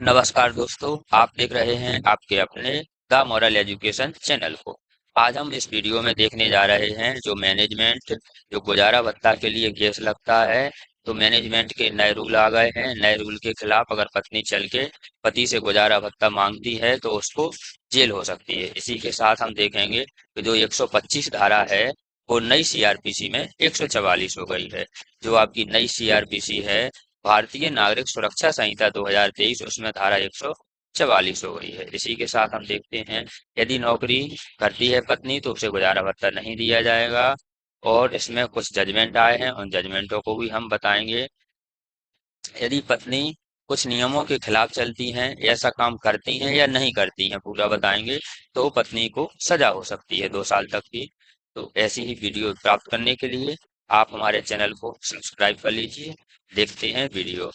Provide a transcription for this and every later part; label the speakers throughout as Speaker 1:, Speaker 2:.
Speaker 1: नमस्कार दोस्तों, आप देख रहे हैं आपके अपने द मॉरल एजुकेशन चैनल को। आज हम इस वीडियो में देखने जा रहे हैं जो मैनेजमेंट जो गुजारा भत्ता के लिए केस लगता है। तो मैनेजमेंट के नए रूल आ गए हैं। नए रूल के खिलाफ अगर पत्नी चल के पति से गुजारा भत्ता मांगती है तो उसको जेल हो सकती है। इसी के साथ हम देखेंगे कि जो 125 धारा है वो नई सीआरपीसी में 144 हो गई है। जो आपकी नई सीआरपीसी है भारतीय नागरिक सुरक्षा संहिता 2023, उसमें धारा 144 हो गई है। इसी के साथ हम देखते हैं, यदि नौकरी करती है पत्नी तो उसे गुजारा भत्ता नहीं दिया जाएगा। और इसमें कुछ जजमेंट आए हैं, उन जजमेंटों को भी हम बताएंगे। यदि पत्नी कुछ नियमों के खिलाफ चलती हैं, ऐसा काम करती हैं या नहीं करती हैं, पूरा बताएंगे। तो पत्नी को सजा हो सकती है 2 साल तक की। तो ऐसी ही वीडियो प्राप्त करने के लिए आप हमारे चैनल को सब्सक्राइब कर लीजिए। देखते हैं वीडियो।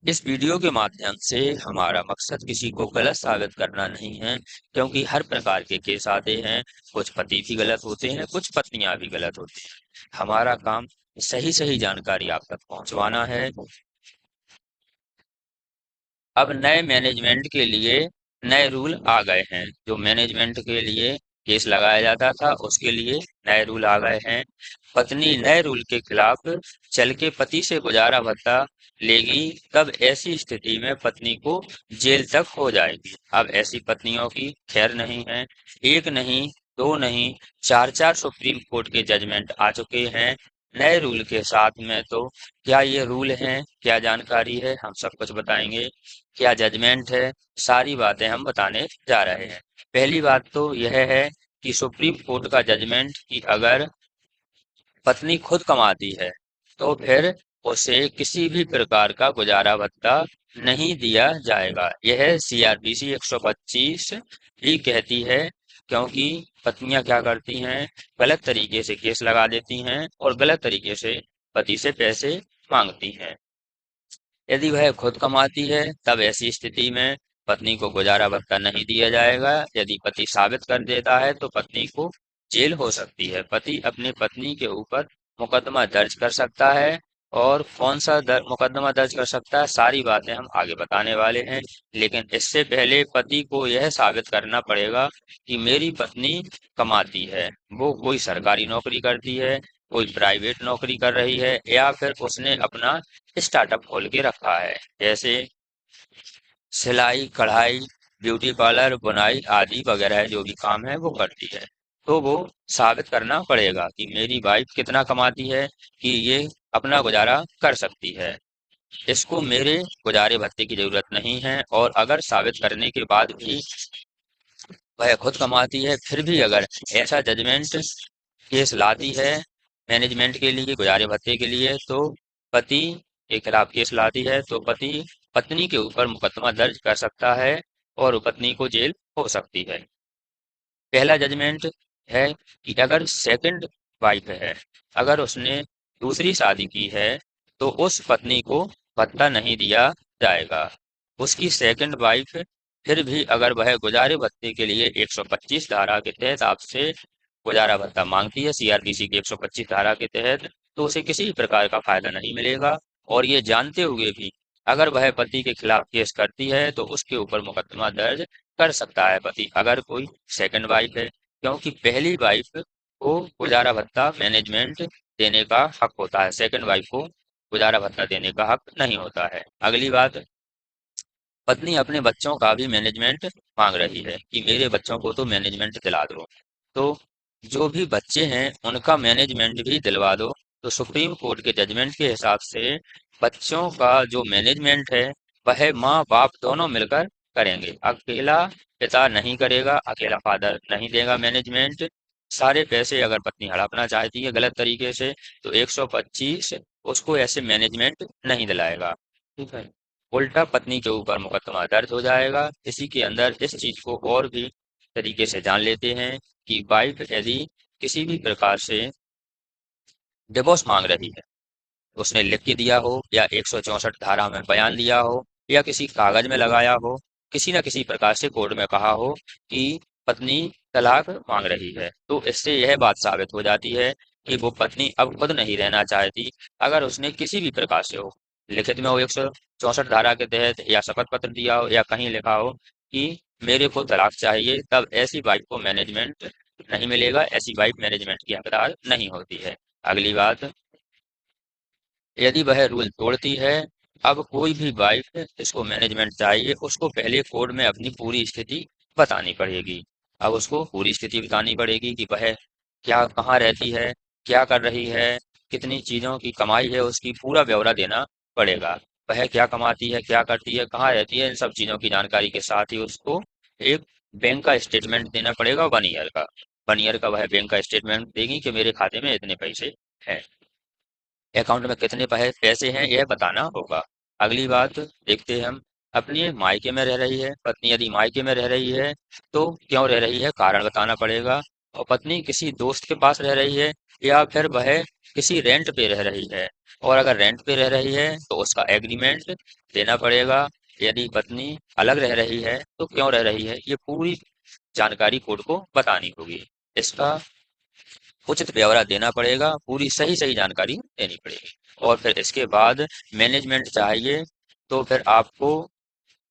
Speaker 1: इस वीडियो के माध्यम से हमारा मकसद किसी को गलत साबित करना नहीं है, क्योंकि हर प्रकार के केस आते हैं। कुछ पति भी गलत होते हैं, कुछ पत्नियां भी गलत होती हैं। हमारा काम सही सही जानकारी आप तक पहुंचवाना है। अब नए मैनेजमेंट के लिए नए रूल आ गए हैं। जो मैनेजमेंट के लिए केस लगाया जाता था उसके लिए नए रूल आ गए हैं। पत्नी नए रूल के खिलाफ चल के पति से गुजारा भत्ता लेगी, तब ऐसी स्थिति में पत्नी को जेल तक हो जाएगी। अब ऐसी पत्नियों की खैर नहीं है। एक नहीं, दो नहीं, चार चार सुप्रीम कोर्ट के जजमेंट आ चुके हैं नए रूल के साथ में। तो क्या ये रूल हैं, क्या जानकारी है, हम सब कुछ बताएंगे। क्या जजमेंट है, सारी बातें हम बताने जा रहे हैं। पहली बात तो यह है कि सुप्रीम कोर्ट का जजमेंट कि अगर पत्नी खुद कमाती है तो फिर उसे किसी भी प्रकार का गुजारा भत्ता नहीं दिया जाएगा। यह सीआरपीसी 125 ही कहती है। क्योंकि पत्नियां क्या करती हैं, गलत तरीके से केस लगा देती हैं और गलत तरीके से पति से पैसे मांगती हैं। यदि वह खुद कमाती है तब ऐसी स्थिति में पत्नी को गुजारा भत्ता नहीं दिया जाएगा। यदि पति साबित कर देता है तो पत्नी को जेल हो सकती है। पति अपनी पत्नी के ऊपर मुकदमा दर्ज कर सकता है। और कौन सा मुकदमा दर्ज कर सकता है, सारी बातें हम आगे बताने वाले हैं। लेकिन इससे पहले पति को यह साबित करना पड़ेगा कि मेरी पत्नी कमाती है। वो कोई सरकारी नौकरी करती है, कोई प्राइवेट नौकरी कर रही है, या फिर उसने अपना स्टार्टअप खोल के रखा है, जैसे सिलाई कढ़ाई, ब्यूटी पार्लर, बुनाई आदि वगैरह जो भी काम है वो करती है। तो वो साबित करना पड़ेगा कि मेरी वाइफ कितना कमाती है कि ये अपना गुजारा कर सकती है। इसको मेरे गुजारे भत्ते की जरूरत नहीं है। और अगर साबित करने के बाद भी वह खुद कमाती है, फिर भी अगर ऐसा जजमेंट केस लाती है मैनेजमेंट के लिए गुजारे भत्ते के लिए, तो पति के खिलाफ केस लाती है तो पति पत्नी के ऊपर मुकदमा दर्ज कर सकता है और पत्नी को जेल हो सकती है। पहला जजमेंट है कि अगर सेकंड वाइफ है, अगर उसने दूसरी शादी की है तो उस पत्नी को भत्ता नहीं दिया जाएगा। उसकी सेकंड वाइफ फिर भी अगर वह गुजारे भत्ते के लिए 125 धारा के तहत आपसे गुजारा भत्ता मांगती है, सीआरपीसी की 125 धारा के तहत, तो उसे किसी भी प्रकार का फायदा नहीं मिलेगा। और ये जानते हुए भी अगर वह पति के खिलाफ केस करती है तो उसके ऊपर मुकदमा दर्ज कर सकता है पति, अगर कोई सेकंड वाइफ है। क्योंकि पहली वाइफ को गुजारा भत्ता मैनेजमेंट देने का हक होता है, सेकंड वाइफ को गुजारा भत्ता देने का हक नहीं होता है। अगली बात, पत्नी अपने बच्चों का भी मैनेजमेंट मांग रही है कि मेरे बच्चों को तो मैनेजमेंट दिला दो। तो जो भी बच्चे हैं उनका मैनेजमेंट भी दिलवा दो। तो सुप्रीम कोर्ट के जजमेंट के हिसाब से बच्चों का जो मैनेजमेंट है वह माँ बाप दोनों मिलकर करेंगे। अकेला पिता नहीं करेगा, अकेला फादर नहीं देगा मैनेजमेंट। सारे पैसे अगर पत्नी हड़पना चाहती है गलत तरीके से तो 125 उसको ऐसे मैनेजमेंट नहीं दिलाएगा। ठीक है, उल्टा पत्नी के ऊपर मुकदमा दर्ज हो जाएगा। इसी के अंदर इस चीज को और भी तरीके से जान लेते हैं कि वाइफ यदि किसी भी प्रकार से डिवोर्स मांग रही है, उसने लिख के दिया हो या 164 धारा में बयान दिया हो या किसी कागज में लगाया हो, किसी न किसी प्रकार से कोर्ट में कहा हो कि पत्नी तलाक मांग रही है, तो इससे यह बात साबित हो जाती है कि वो पत्नी अब खुद नहीं रहना चाहती। अगर उसने किसी भी प्रकार से हो, लिखित में हो 164 धारा के तहत, या शपथ पत्र दिया हो, या कहीं लिखा हो कि मेरे को तलाक चाहिए, तब ऐसी वाइफ को मैनेजमेंट नहीं मिलेगा, ऐसी वाइफ मैनेजमेंट की हकदार नहीं होती है। अगली बात, यदि वह रूल तोड़ती है, अब कोई भी वाइफ इसको मैनेजमेंट चाहिए, उसको पहले कोर्ट में अपनी पूरी स्थिति बतानी पड़ेगी। अब उसको पूरी स्थिति बतानी पड़ेगी कि वह क्या, कहाँ रहती है, क्या कर रही है, कितनी चीज़ों की कमाई है, उसकी पूरा ब्यौरा देना पड़ेगा। वह क्या कमाती है, क्या करती है, कहाँ रहती है, इन सब चीज़ों की जानकारी के साथ ही उसको एक बैंक का स्टेटमेंट देना पड़ेगा, 1 ईयर का। 1 ईयर का वह बैंक का स्टेटमेंट देगी कि मेरे खाते में इतने पैसे हैं, अकाउंट में कितने पैसे हैं, यह बताना होगा। अगली बात देखते हैं हम, अपने मायके में रह रही है पत्नी, यदि मायके में रह रही है तो क्यों रह रही है, कारण बताना पड़ेगा। और पत्नी किसी दोस्त के पास रह रही है, या फिर वह किसी रेंट पे रह रही है, और अगर रेंट पे रह रही है तो उसका एग्रीमेंट देना पड़ेगा। यदि पत्नी अलग रह रही है तो क्यों रह रही है, ये पूरी जानकारी कोर्ट को बतानी होगी। इसका उचित ब्यौरा देना पड़ेगा, पूरी सही सही जानकारी देनी पड़ेगी। और फिर इसके बाद मैनेजमेंट चाहिए, तो फिर आपको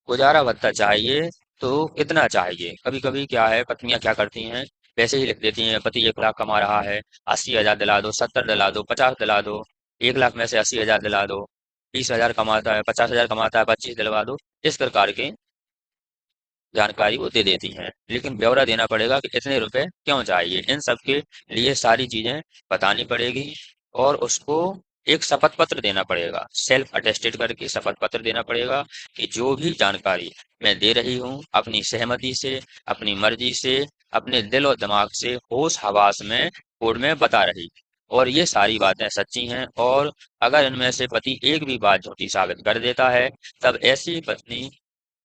Speaker 1: गुजारा भत्ता चाहिए, तो कितना चाहिए। कभी कभी क्या है, पत्नियां क्या करती हैं, पैसे ही लिख देती हैं, पति 1 लाख कमा रहा है, 80,000 दिला दो, 70 दिला दो, 50 दिला दो, 1 लाख में से 80,000 दिला दो, 20,000 कमाता है, 50,000 कमाता है, 25 दिलवा दो। इस प्रकार के जानकारी वो दे देती हैं, लेकिन ब्यौरा देना पड़ेगा कि इतने रुपए क्यों चाहिए, इन सब के लिए सारी चीजें बतानी पड़ेगी। और उसको एक शपथ पत्र देना पड़ेगा, सेल्फ अटेस्टेड करके शपथ पत्र देना पड़ेगा कि जो भी जानकारी मैं दे रही हूँ अपनी सहमति से, अपनी मर्जी से, अपने दिल और दिमाग से, होश हवास में कोर्ट में बता रही, और ये सारी बातें सच्ची हैं। और अगर इनमें से पति एक भी बात झूठी साबित कर देता है, तब ऐसी पत्नी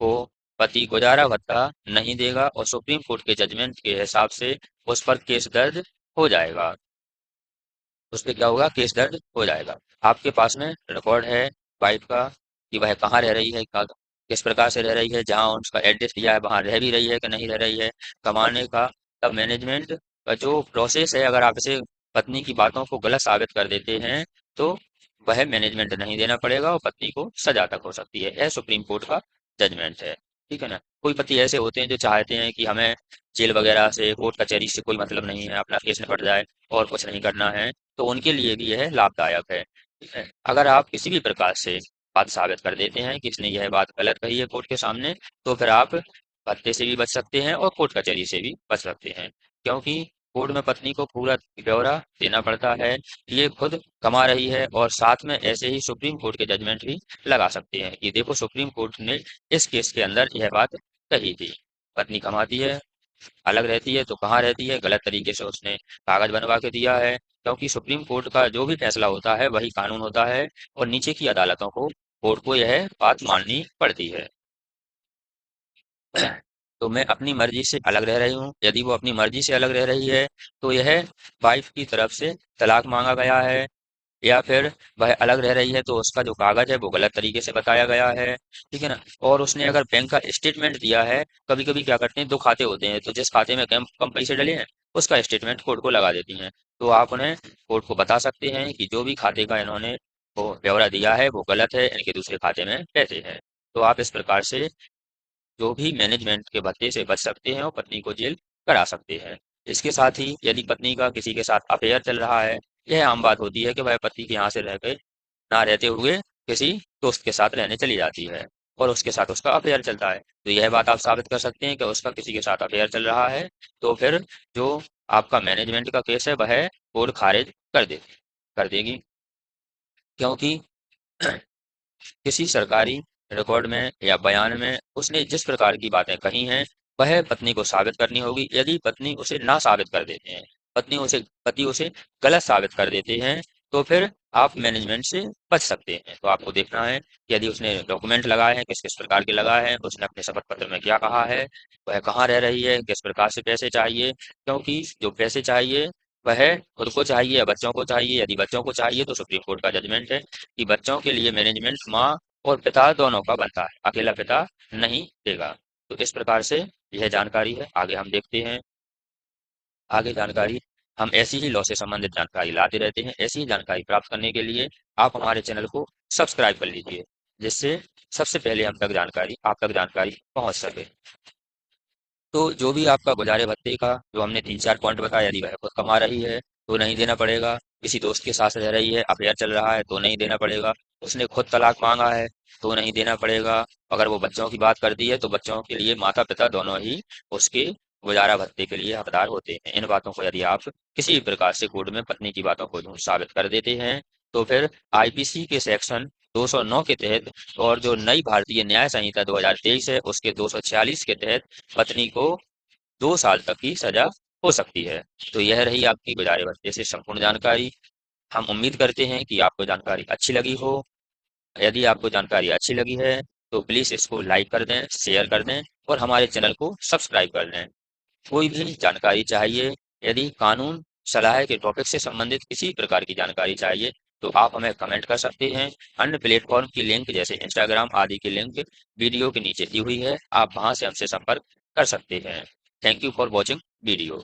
Speaker 1: को पति गुजारा भत्ता नहीं देगा, और सुप्रीम कोर्ट के जजमेंट के हिसाब से उस पर केस दर्ज हो जाएगा। उस पे क्या होगा, केस दर्ज हो जाएगा। आपके पास में रिकॉर्ड है वाइफ का कि वह कहाँ रह रही है, किस प्रकार से रह रही है, जहाँ उसका एड्रेस दिया है वहां रह भी रही है कि नहीं रह रही है, कमाने का। तब मैनेजमेंट का जो प्रोसेस है, अगर आप इसे पत्नी की बातों को गलत साबित कर देते हैं तो वह मैनेजमेंट नहीं देना पड़ेगा, और पत्नी को सजा तक हो सकती है। यह सुप्रीम कोर्ट का जजमेंट है। ठीक है ना। कोई पति ऐसे होते हैं जो चाहते हैं कि हमें जेल वगैरह से, कोर्ट कचहरी से कोई मतलब नहीं है, अपना केस निपट जाए और कुछ नहीं करना है, तो उनके लिए भी यह लाभदायक है। ठीक है। अगर आप किसी भी प्रकार से बात साबित कर देते हैं कि इसने यह बात गलत कही है कोर्ट के सामने, तो फिर आप भत्ते से भी बच सकते हैं और कोर्ट कचहरी से भी बच सकते हैं, क्योंकि कोर्ट में पत्नी को पूरा ब्यौरा देना पड़ता है। ये खुद कमा रही है, और साथ में ऐसे ही सुप्रीम कोर्ट के जजमेंट भी लगा सकते हैं कि देखो सुप्रीम कोर्ट ने इस केस के अंदर यह बात कही थी, पत्नी कमाती है, अलग रहती है, तो कहाँ रहती है, गलत तरीके से उसने कागज बनवा के दिया है। क्योंकि सुप्रीम कोर्ट का जो भी फैसला होता है वही कानून होता है, और नीचे की अदालतों को, कोर्ट को यह बात माननी पड़ती है। तो मैं अपनी मर्जी से अलग रह रही हूँ, यदि वो अपनी मर्जी से अलग रह रही है तो यह वाइफ की तरफ से तलाक मांगा गया है, या फिर वह अलग रह रही है तो उसका जो कागज है वो गलत तरीके से बताया गया है। ठीक है ना। और उसने अगर बैंक का स्टेटमेंट दिया है, कभी कभी क्या करते हैं, दो खाते होते हैं, तो जिस खाते में कम कम पैसे डले हैं उसका स्टेटमेंट कोर्ट को लगा देती हैं, तो आप उन्हें कोर्ट को बता सकते हैं कि जो भी खाते का इन्होंने वो ब्यौरा दिया है वो गलत है, इनके दूसरे खाते में पैसे हैं। तो आप इस प्रकार से जो भी मैनेजमेंट के भत्ते से बच सकते हैं और पत्नी को जेल करा सकते हैं। इसके साथ ही यदि पत्नी का किसी के साथ अफेयर चल रहा है, यह आम बात होती है कि वह पति के यहाँ से रह के ना रहते हुए किसी दोस्त के साथ रहने चली जाती है, और उसके साथ उसका अफेयर चलता है, तो यह बात आप साबित कर सकते हैं कि उसका किसी के साथ अफेयर चल रहा है। तो फिर जो आपका मैनेजमेंट का केस है वह कोर्ट खारिज कर देगी, क्योंकि किसी सरकारी रिकॉर्ड में या बयान में उसने जिस प्रकार की बातें कही हैं वह पत्नी को साबित करनी होगी। यदि पत्नी उसे ना साबित कर देते हैं, पति उसे गलत साबित कर देते हैं, तो फिर आप मैनेजमेंट से बच सकते हैं। तो आपको देखना है कि यदि उसने डॉक्यूमेंट लगाए हैं किस किस प्रकार के लगाए हैं, उसने अपने शपथ पत्र में क्या कहा है, वह कहाँ रह रही है, किस प्रकार से पैसे चाहिए, क्योंकि जो पैसे चाहिए वह खुद को चाहिए या बच्चों को चाहिए। यदि बच्चों को चाहिए तो सुप्रीम कोर्ट का जजमेंट है कि बच्चों के लिए मैनेजमेंट माँ और पिता दोनों का बनता है, अकेला पिता नहीं देगा। तो इस प्रकार से यह जानकारी है। आगे हम देखते हैं आगे जानकारी। हम ऐसी ही लॉ से संबंधित जानकारी लाते रहते हैं। ऐसी ही जानकारी प्राप्त करने के लिए आप हमारे चैनल को सब्सक्राइब कर लीजिए, जिससे सबसे पहले हम तक जानकारी आप तक जानकारी पहुंच सके। तो जो भी आपका गुजारे भत्ते का जो हमने 3-4 पॉइंट बताया, यदि वह खुद कमा रही है तो नहीं देना पड़ेगा, किसी दोस्त के साथ रह रही है, अफेयर चल रहा है तो नहीं देना पड़ेगा, उसने खुद तलाक मांगा है तो नहीं देना पड़ेगा, अगर वो बच्चों की बात करती है तो बच्चों के लिए माता पिता दोनों ही उसके गुजारा भत्ते के लिए हकदार होते हैं। इन बातों को यदि आप किसी भी प्रकार से कोर्ट में पत्नी की बातों को झूठ साबित कर देते हैं तो फिर आईपीसी के सेक्शन 209 के तहत और जो नई भारतीय न्याय संहिता 2023 है उसके 246 के तहत पत्नी को 2 साल तक की सजा हो सकती है। तो यह रही आपकी गुजारे भत्ते से संपूर्ण जानकारी। हम उम्मीद करते हैं कि आपको जानकारी अच्छी लगी हो। यदि आपको जानकारी अच्छी लगी है तो प्लीज़ इसको लाइक कर दें, शेयर कर दें और हमारे चैनल को सब्सक्राइब कर लें। कोई भी जानकारी चाहिए, यदि कानून सलाह के टॉपिक से संबंधित किसी प्रकार की जानकारी चाहिए तो आप हमें कमेंट कर सकते हैं। अन्य प्लेटफॉर्म की लिंक जैसे इंस्टाग्राम आदि की लिंक वीडियो के नीचे दी हुई है, आप वहां से हमसे संपर्क कर सकते हैं। Thank you for watching video.